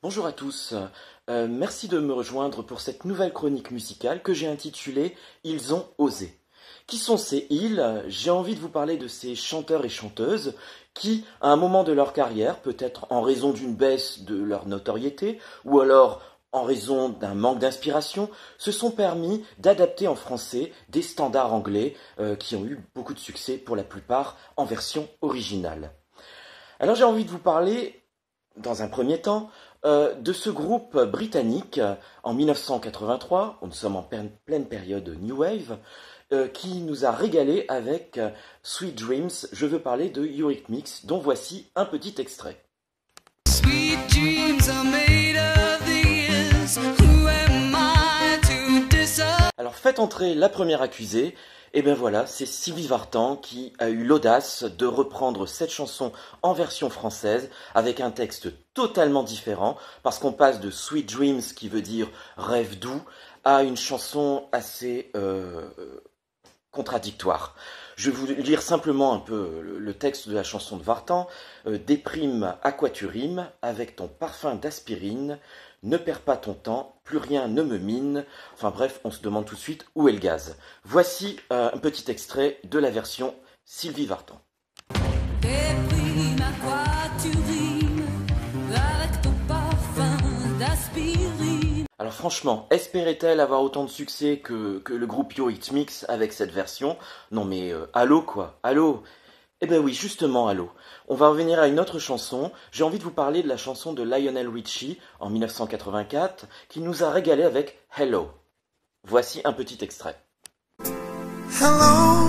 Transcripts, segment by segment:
Bonjour à tous, merci de me rejoindre pour cette nouvelle chronique musicale que j'ai intitulée « Ils ont osé ». Qui sont ces ils? J'ai envie de vous parler de ces chanteurs et chanteuses qui, à un moment de leur carrière, peut-être en raison d'une baisse de leur notoriété, ou alors en raison d'un manque d'inspiration, se sont permis d'adapter en français des standards anglais qui ont eu beaucoup de succès pour la plupart en version originale. Alors j'ai envie de vous parler, dans un premier temps, de ce groupe britannique en 1983, nous sommes en pleine période New Wave, qui nous a régalé avec Sweet Dreams. Je veux parler de Eurythmics, dont voici un petit extrait. Sweet dreams are made of these. Who am I to decide? Alors faites entrer la première accusée. Et bien voilà, c'est Sylvie Vartan qui a eu l'audace de reprendre cette chanson en version française avec un texte totalement différent parce qu'on passe de Sweet Dreams qui veut dire rêve doux à une chanson assez contradictoire. Je vais vous lire simplement un peu le texte de la chanson de Vartan. Déprime à quoi tu rimes, avec ton parfum d'aspirine, ne perds pas ton temps, plus rien ne me mine. Enfin bref, on se demande tout de suite où est le gaz. Voici un petit extrait de la version Sylvie Vartan. Déprime à quoi tu rimes, avec ton parfum d'aspirine. Alors franchement, espérait-elle avoir autant de succès que le groupe Eurythmics avec cette version? Non mais allô quoi, allô? Eh ben oui, justement, allô. On va revenir à une autre chanson. J'ai envie de vous parler de la chanson de Lionel Richie en 1984 qui nous a régalé avec Hello. Voici un petit extrait. Hello,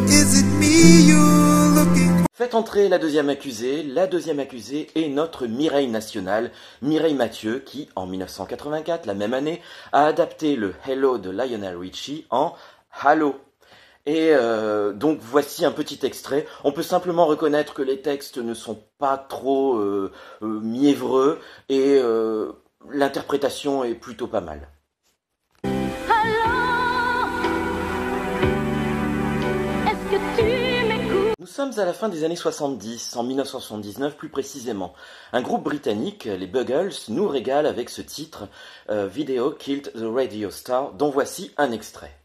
is it me you're looking? Faites entrer la deuxième accusée. La deuxième accusée est notre Mireille nationale, Mireille Mathieu, qui, en 1984, la même année, a adapté le Hello de Lionel Richie en Halo. Et donc voici un petit extrait. On peut simplement reconnaître que les textes ne sont pas trop mièvreux et l'interprétation est plutôt pas mal. Est-ce que tu m'écoutes? Nous sommes à la fin des années 70, en 1979 plus précisément. Un groupe britannique, les Buggles, nous régale avec ce titre Video Killed the Radio Star, dont voici un extrait.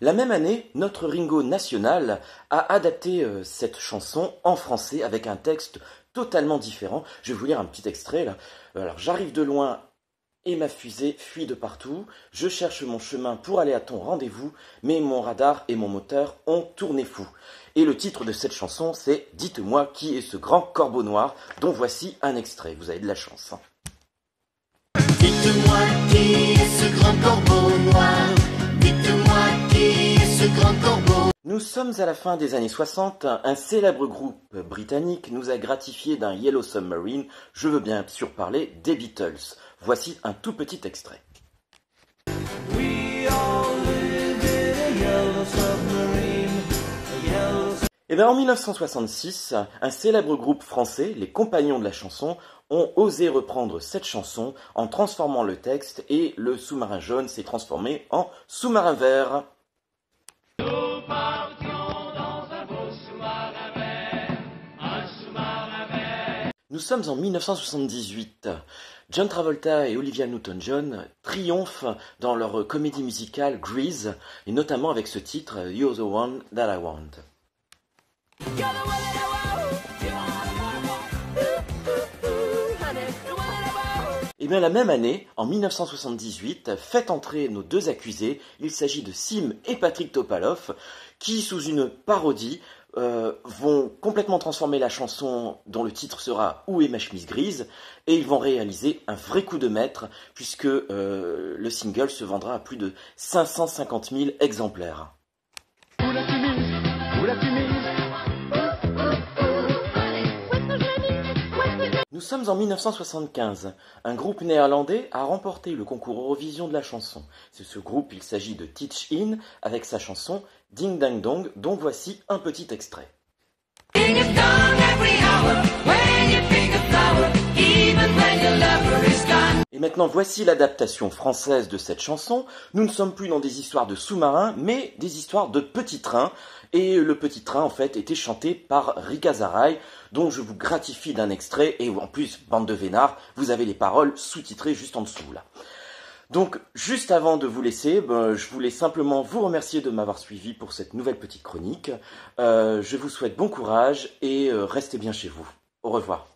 La même année, notre Ringo national a adapté cette chanson en français avec un texte totalement différent. Je vais vous lire un petit extrait là. Alors, j'arrive de loin et ma fusée fuit de partout. Je cherche mon chemin pour aller à ton rendez-vous, mais mon radar et mon moteur ont tourné fou. Et le titre de cette chanson, c'est « Dites-moi qui est ce grand corbeau noir » dont voici un extrait. Vous avez de la chance. Dites-moi qui est ce grand corbeau noir. Dites-moi qui est ce grand corbeau. Nous sommes à la fin des années 60. Un célèbre groupe britannique nous a gratifié d'un Yellow Submarine. Je veux bien sûr parler des Beatles. Voici un tout petit extrait. Et bien en 1966, un célèbre groupe français, les Compagnons de la chanson, ont osé reprendre cette chanson en transformant le texte et le sous-marin jaune s'est transformé en sous-marin vert. Nous partions dans un beau sous-marin vert, un sous-marin vert. Nous sommes en 1978. John Travolta et Olivia Newton-John triomphent dans leur comédie musicale Grease, et notamment avec ce titre You're the One That I Want. Et bien la même année, en 1978, faites entrer nos deux accusés. Il s'agit de Sim et Patrick Topalov, qui, sous une parodie, vont complètement transformer la chanson dont le titre sera « Où est ma chemise grise ?» et ils vont réaliser un vrai coup de maître, puisque le single se vendra à plus de 550 000 exemplaires. Où la chemise? Où la chemise? Nous sommes en 1975. Un groupe néerlandais a remporté le concours Eurovision de la chanson. C'est ce groupe, il s'agit de Teach In, avec sa chanson Ding Dang Dong, dont voici un petit extrait. Et maintenant voici l'adaptation française de cette chanson. Nous ne sommes plus dans des histoires de sous-marins, mais des histoires de petits trains. Et le petit train, en fait, était chanté par Rika Zaraï, dont je vous gratifie d'un extrait. Et en plus, bande de vénards, vous avez les paroles sous-titrées juste en dessous, là. Donc, juste avant de vous laisser, je voulais simplement vous remercier de m'avoir suivi pour cette nouvelle petite chronique. Je vous souhaite bon courage et restez bien chez vous. Au revoir.